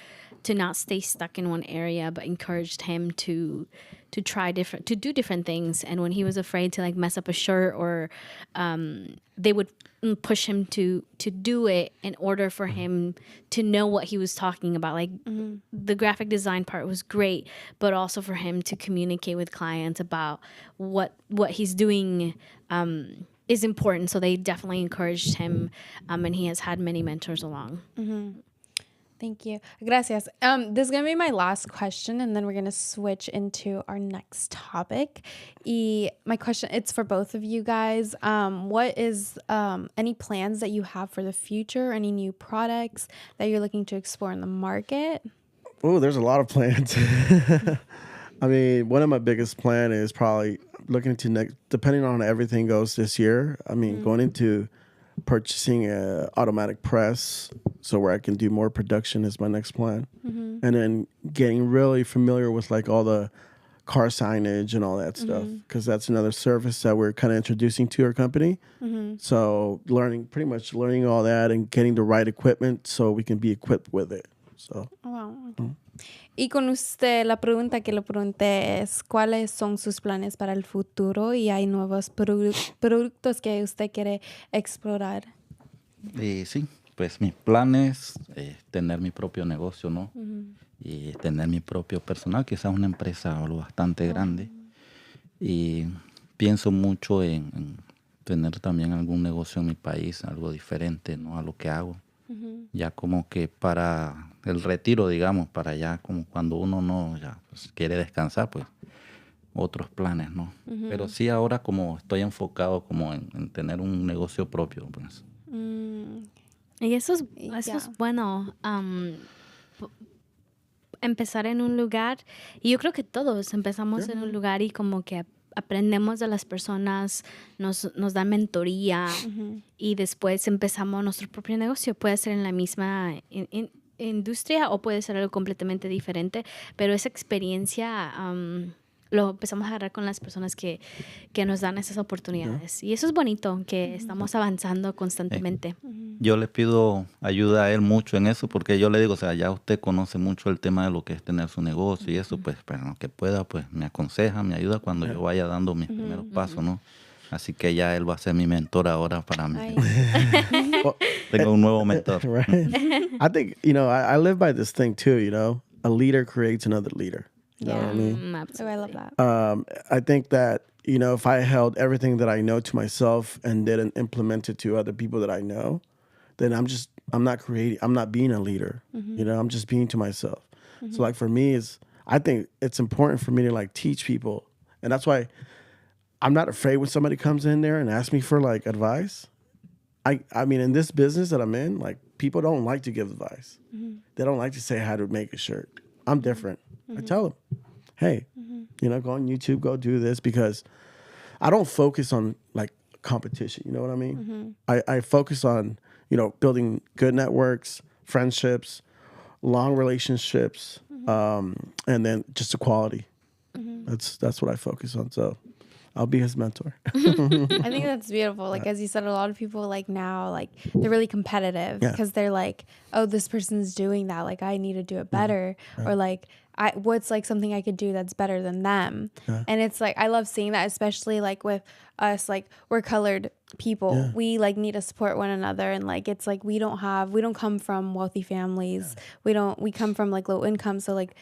not stay stuck in one area, but encouraged him to do different things. And when he was afraid to like mess up a shirt, or they would push him to do it in order for him to know what he was talking about. Like the graphic design part was great, but also for him to communicate with clients about what he's doing is important. So they definitely encouraged him, and he has had many mentors along. Thank you. Gracias. This is going to be my last question, and then we're going to switch into our next topic. My question, it's for both of you guys. What is any plans that you have for the future? Any new products that you're looking to explore in the market? Oh, there's a lot of plans. I mean, one of my biggest plan is probably looking into next, depending on how everything goes this year. I mean, going into purchasing a automatic press, so where I can do more production is my next plan. And then getting really familiar with like all the car signage and all that stuff, because that's another service that we're kind of introducing to our company. So pretty much learning all that and getting the right equipment so we can be equipped with it. So. Wow. Okay. Y con usted, la pregunta que le pregunté es, ¿cuáles son sus planes para el futuro? Y hay nuevos productos que usted quiere explorar. Sí, pues mis planes, tener mi propio negocio, ¿no? Y tener mi propio personal, quizás una empresa algo bastante grande. Y pienso mucho en tener también algún negocio en mi país, algo diferente, ¿no? A lo que hago. Ya como que para el retiro, digamos, para ya como cuando uno no ya pues, quiere descansar, pues otros planes, ¿no? Pero sí ahora como estoy enfocado como en tener un negocio propio, pues. Y eso es bueno. Empezar en un lugar, y yo creo que todos empezamos en un lugar y como que aprendemos de las personas, nos dan mentoría y después empezamos nuestro propio negocio. Puede ser en la misma industria o puede ser algo completamente diferente, pero esa experiencia lo empezamos a agarrar con las personas que nos dan esas oportunidades. Y eso es bonito, que estamos avanzando constantemente. Yo le pido ayuda a él mucho en eso porque yo le digo, o sea, ya usted conoce mucho el tema de lo que es tener su negocio y eso, pues, pero lo que pueda, pues, me aconseja, me ayuda cuando yo vaya dando mis primeros pasos, ¿no? Así que ya él va a ser mi mentor ahora para mí. Well, Tengo un nuevo mentor. right. I think, I live by this thing too, a leader creates another leader. You know what I mean? Absolutely. I love that. I think that, if I held everything that I know to myself and didn't implement it to other people that I know, then I'm not creating, I'm not being a leader. I'm just being to myself. So like for me I think it's important for me to like teach people. And that's why I'm not afraid when somebody comes in there and asks me for like advice. I mean, in this business that I'm in, like people don't like to give advice. They don't like to say how to make a shirt. I'm different. I tell them, hey, go on YouTube, go do this, because I don't focus on like competition. You know what I mean? I focus on, building good networks, friendships, long relationships, and then just equality. That's what I focus on. So I'll be his mentor. I think that's beautiful. Like, as you said, a lot of people like now, like they're really competitive because they're like, oh, this person's doing that. Like, I need to do it better. Or like, what's like something I could do that's better than them. And it's like, I love seeing that, especially like with us, like we're colored people. We like need to support one another. And like, it's like, we don't come from wealthy families. We come from like low income. So like,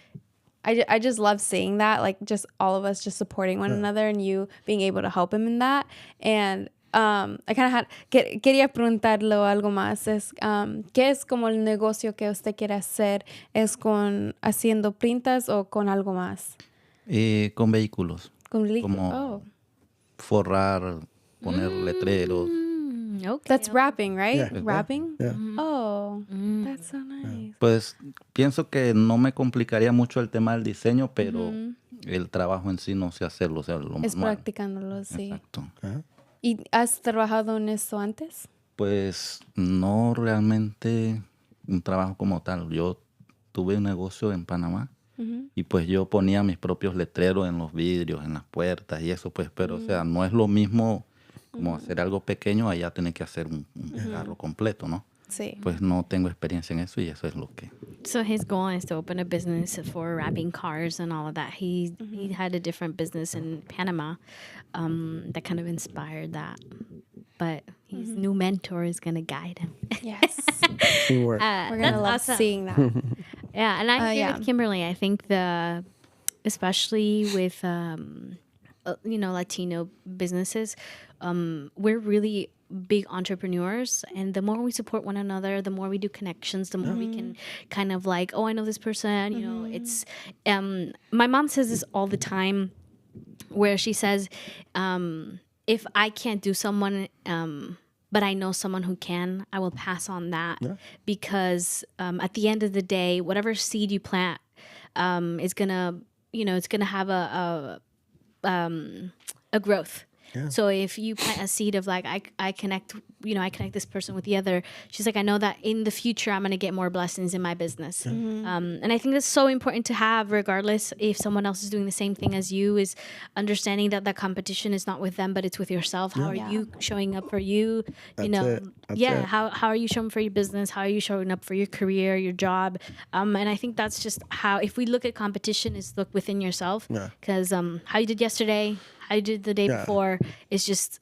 I just love seeing that, like just all of us just supporting one another and you being able to help him in that. And I kind of quería preguntarlo algo más. ¿Qué es como el negocio que usted quiere hacer? ¿Es con haciendo printas o con algo más? Con vehículos. Con Como forrar, poner letreros. Okay. That's wrapping, right? Yeah. Wrapping? Yeah. Oh, that's so nice. Pues pienso que no me complicaría mucho el tema del diseño, pero el trabajo en sí no sé hacerlo, o sea, lo Es manual. practicándolo, sí. Exacto. ¿Y has trabajado en eso antes? Pues no realmente un trabajo como tal. Yo tuve un negocio en Panamá y pues yo ponía mis propios letreros en los vidrios, en las puertas y eso, pues, pero o sea, no es lo mismo como hacer algo pequeño, allá tener que hacer un carro completo, ¿no? Sí. Pues no tengo experiencia en eso y eso es lo que... So his goal is to open a business for wrapping cars and all of that. He had a different business in Panama that kind of inspired that. But his new mentor is going to guide him. Yes. Teamwork. We're going to love awesome. seeing that. Yeah, and I agree with Kimberly. I think especially with Latino businesses, we're really big entrepreneurs, and the more we support one another, the more we do connections, the more we can kind of like, oh, I know this person. It's my mom says this all the time, where she says, if I can't do someone, but I know someone who can, I will pass on that, because at the end of the day, whatever seed you plant is gonna, it's gonna have a growth. So if you plant a seed of like, I connect, I connect this person with the other, she's like, I know that in the future, I'm going to get more blessings in my business. And I think that's so important to have, regardless if someone else is doing the same thing as you, is understanding that competition is not with them, but it's with yourself. How are you showing up for you? That's it. That's it. How are you showing for your business? How are you showing up for your career, your job? And I think that's just how, if we look at competition, is look within yourself. Because how you did yesterday, how you did the day before, is just,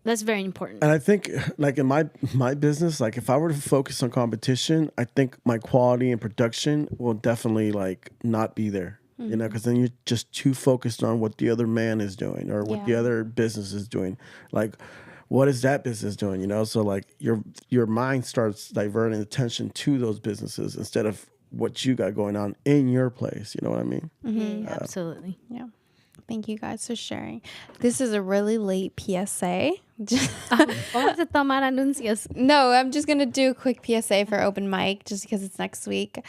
that's very important. And I think, like in my business, like if I were to focus on competition, I think my quality and production will definitely like not be there. Because then you're just too focused on what the other man is doing or what the other business is doing. Like, what is that business doing? So like your mind starts diverting attention to those businesses instead of what you got going on in your place. You know what I mean? Absolutely. Yeah. Thank you guys for sharing. This is a really late PSA. Vamos a tomar anuncios. No, I'm just going to do a quick PSA for open mic just because it's next week.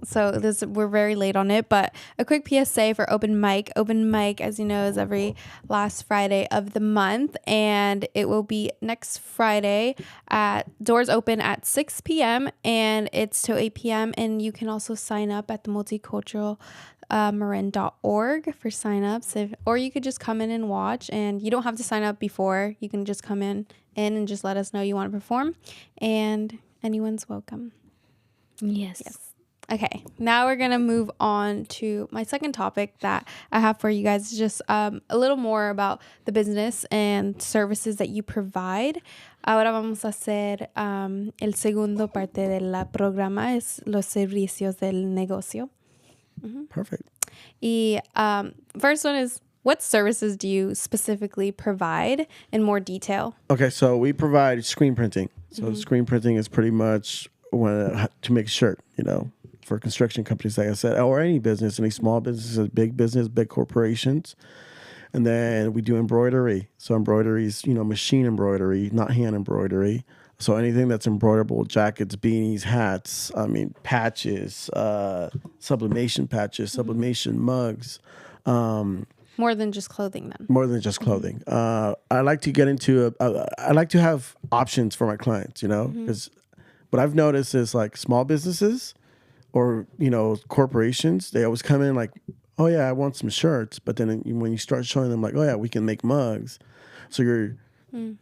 So we're very late on it, but a quick PSA for open mic. Open mic, as you know, is every last Friday of the month, and it will be next Friday doors open at 6 p.m. and it's till 8 p.m. And you can also sign up at the multicultural marin.org for signups, or you could just come in and watch, and you don't have to sign up before. You can just come in and just let us know you want to perform, and anyone's welcome. Yes. Okay, now we're going to move on to my second topic that I have for you guys. It's just a little more about the business and services that you provide. Ahora vamos a hacer el segundo parte de la programa, es los servicios del negocio. Perfect. Y first one is, what services do you specifically provide in more detail? Okay, so we provide screen printing. So screen printing is pretty much to make a shirt, for construction companies, like I said, or any business, any small businesses, big business, big corporations. And then we do embroidery. So embroidery is, machine embroidery, not hand embroidery. So anything that's embroiderable, jackets, beanies, hats, patches, sublimation patches, sublimation mugs. More than just clothing then. More than just clothing. I like to get into I like to have options for my clients, because what I've noticed is like small businesses or, corporations, they always come in like, oh yeah, I want some shirts. But then when you start showing them like, oh yeah, we can make mugs. So you're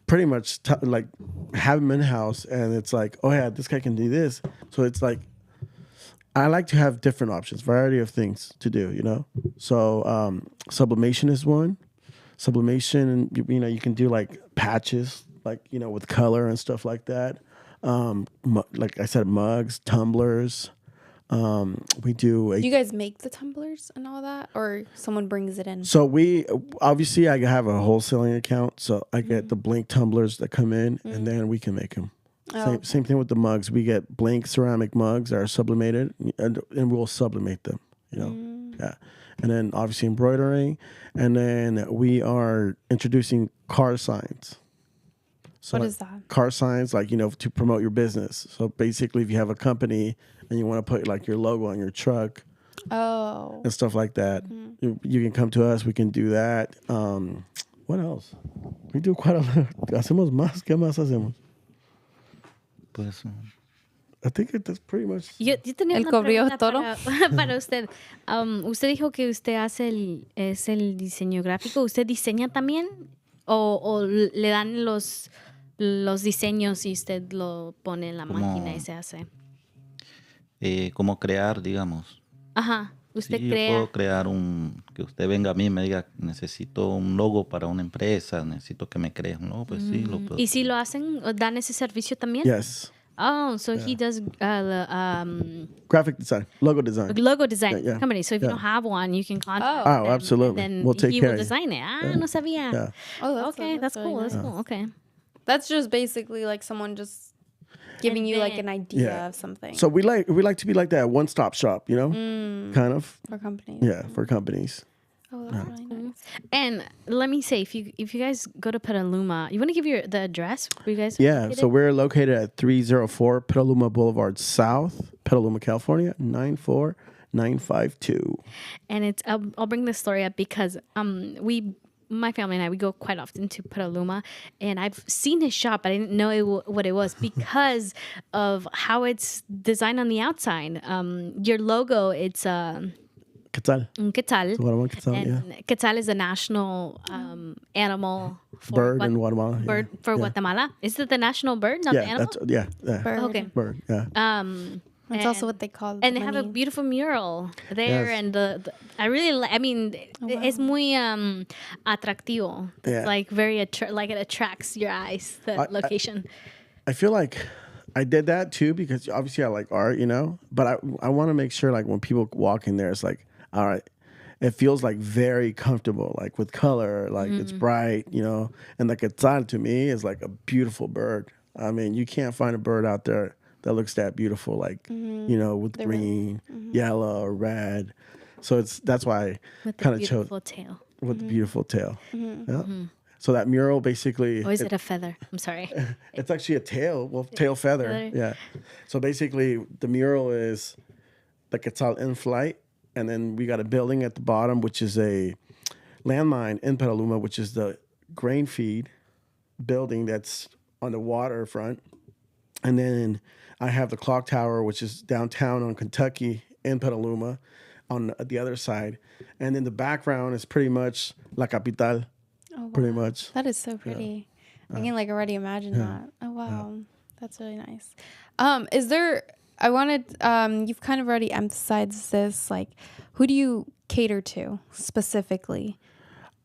pretty much like have them in-house, and it's like, oh yeah, this guy can do this. So it's like, I like to have different options, variety of things to do, So sublimation is one. Sublimation, you can do like patches, like, with color and stuff like that. Like I said, mugs, tumblers. We do. Do you guys make the tumblers and all that, or someone brings it in? So obviously I have a wholesaling account, so I get the blank tumblers that come in, and then we can make them. Same thing with the mugs. We get blank ceramic mugs that are sublimated, and we'll sublimate them. Yeah. And then obviously embroidering, and then we are introducing car signs. So what is that? Car signs, like, to promote your business. So basically, if you have a company and you want to put like your logo on your truck, and stuff like that, you can come to us. We can do that. What else? We do quite a lot. Hacemos más. ¿Qué más hacemos? Pues, I think that's pretty much. Yo tenía El una corrido pregunta toro. para usted. Usted dijo que usted es el diseño gráfico. ¿Usted diseña también? ¿O le dan los diseños y usted lo pone en la máquina y se hace? Como crear, digamos. Ajá. Usted Sí, crea. yo puedo crear que usted venga a mí y me diga, necesito un logo para una empresa, necesito que me crees un logo, pues sí, lo puedo. ¿Y si lo hacen, dan ese servicio también? Yes. Oh, so he does Graphic design, logo design. logo design Yeah. company. So if you don't have one, you can contact Oh, them, absolutely. And then We'll take he care will of you. design it. No sabía. Yeah. Oh, Okay, that's really cool. nice. That's cool. Okay. That's just basically like someone just giving And you like then- an idea Yeah. of something So we like to be like that one-stop shop, kind of. for companies. Yeah, for companies. Oh, that's really nice. And let me say, if you guys go to Petaluma, you want to give the address where you guys? Yeah, located? so we're located at 304 Petaluma Boulevard South, Petaluma, California, 94952. And it's I'll bring this story up because we my family and I, we go quite often to Petaluma, and I've seen his shop, but I didn't know what it was because of how it's designed on the outside. Your logo, it's Quetzal. un quetzal. Guatemala quetzal, And quetzal is a national animal for Bird in Guatemala. bird for Guatemala. Is it the national bird, not the Yeah, animal? Bird. Okay. Bird. Yeah. That's also what they call And they have a money. beautiful mural there, Yes. and the I really I mean, it's muy atractivo. Yeah. It's like very like it attracts your eyes. The location. I feel like I did that too because obviously I like art, you know. But I want to make sure like when people walk in there, it's like, all right, it feels like very comfortable, like with color, like it's bright, you know. And the quetzal to me is like a beautiful bird. I mean, you can't find a bird out there that looks that beautiful, like you know, with green, yellow, or red. So that's why I With the kind of chose beautiful tail. with the beautiful tail. Yeah. So that mural basically, Or is it a feather? I'm sorry. it's actually a tail, tail feather. Feather. Yeah. So basically, the mural is the quetzal in flight, and then we got a building at the bottom, which is a landmine in Petaluma, which is the grain feed building that's on the waterfront. And then I have the clock tower, which is downtown on Kentucky in Petaluma on the other side. And then the background is pretty much La Capital, pretty much. That is so pretty. I can like already imagine that. Oh wow, that's really nice. Is there? I wanted. You've kind of already emphasized this. Like, who do you cater to specifically?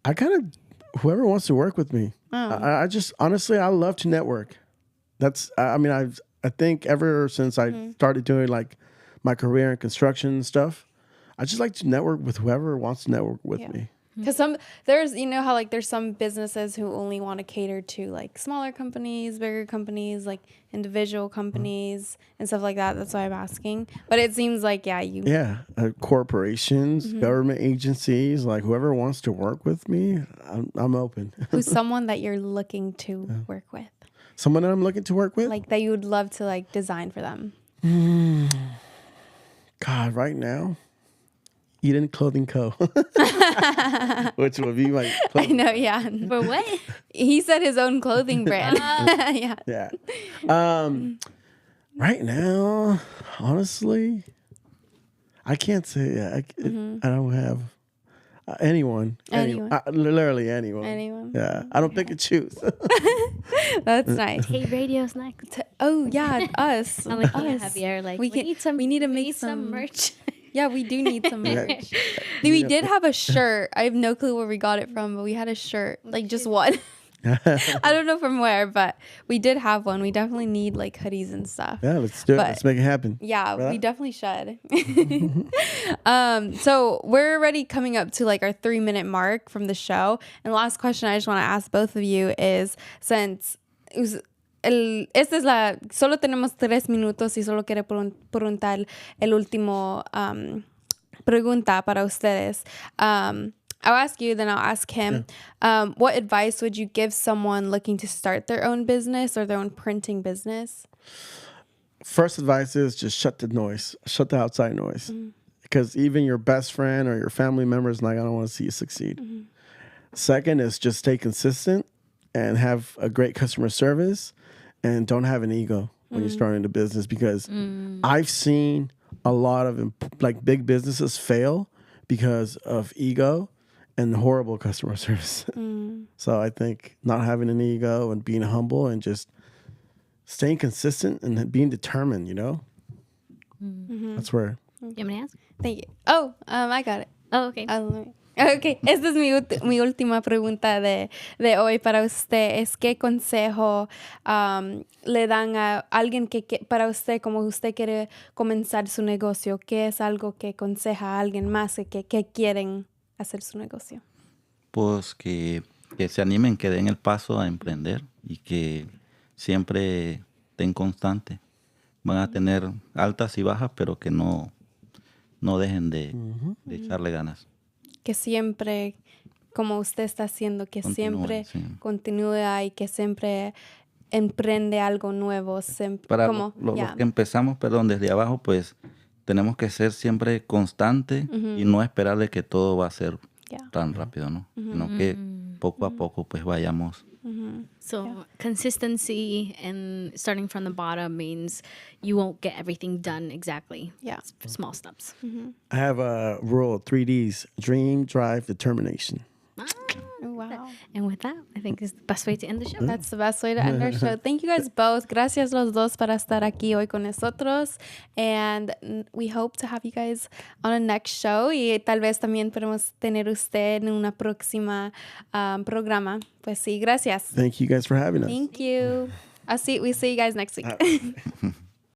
I kind of, whoever wants to work with me. I just, honestly, I love to network. That's, I mean, I think ever since I started doing like my career in construction and stuff, I just like to network with whoever wants to network with me. Because there's, you know how like there's some businesses who only want to cater to like smaller companies, bigger companies, like individual companies and stuff like that. That's why I'm asking. But it seems like, Yeah, corporations, government agencies, like whoever wants to work with me, I'm open. who's someone that you're looking to work with? Someone that I'm looking to work with? Like that you would love to like design for them. God, right now, Eden Clothing Co. Which would be my I clothing. know, yeah. For what? He said his own clothing brand. Yeah. Yeah. Right now, honestly, I can't say. I don't have anyone. Anyone. Literally anyone. Anyone. Yeah. I don't pick and choose. That's nice. Hey, radio snack. Oh yeah, us. I'm like, yeah, Us. Javier, like, We need to make some merch. Yeah, we do need some merch. We did have a shirt. I have no clue where we got it from, but we had a shirt, like just one. I don't know from where, but we did have one. We definitely need like hoodies and stuff. Yeah, let's do it. But- Let's make it happen. Yeah, Right? we definitely should. So we're already coming up to like our 3-minute mark from the show. And the last question I just want to ask both of you is, since esta es la, solo tenemos 3 minutos y solo quiero preguntar el último pregunta para ustedes. I'll ask you, then I'll ask him. What advice would you give someone looking to start their own business or their own printing business? First advice is just shut the noise, shut the outside noise. Because even your best friend or your family member is not going to want to see you succeed. Second is just stay consistent and have a great customer service and don't have an ego when you're starting a business, because I've seen a lot of like big businesses fail because of ego and horrible customer service. So I think not having an ego and being humble and just staying consistent and being determined, you know? That's where. You want me to ask? Thank you. Oh, I got it. Oh, okay. Ok, esta es mi última pregunta de hoy para usted. Es ¿qué consejo le dan a alguien que para usted, como usted quiere comenzar su negocio? ¿Qué es algo que aconseja a alguien más que quieren hacer su negocio? Pues que se animen, que den el paso a emprender y que siempre estén constantes. Van a tener altas y bajas, pero que no dejen de echarle ganas. Que siempre, como usted está haciendo, que siempre continúe y que siempre emprende algo nuevo. Para como, los que empezamos, desde abajo, pues tenemos que ser siempre constantes y no esperar de que todo va a ser tan rápido, ¿no? Sino que poco a poco pues vayamos. So consistency and starting from the bottom means you won't get everything done exactly. Yeah. It's small steps. I have a rule: 3Ds: dream, drive, determination. Wow. And with that, I think is the best way to end the show. That's the best way to end our show. Thank you guys both. Gracias los dos para estar aquí hoy con nosotros. And we hope to have you guys on a next show. Y tal vez también podemos tener usted en una próxima programa. Pues sí, gracias. Thank you guys for having us. Thank you. We see you guys next week.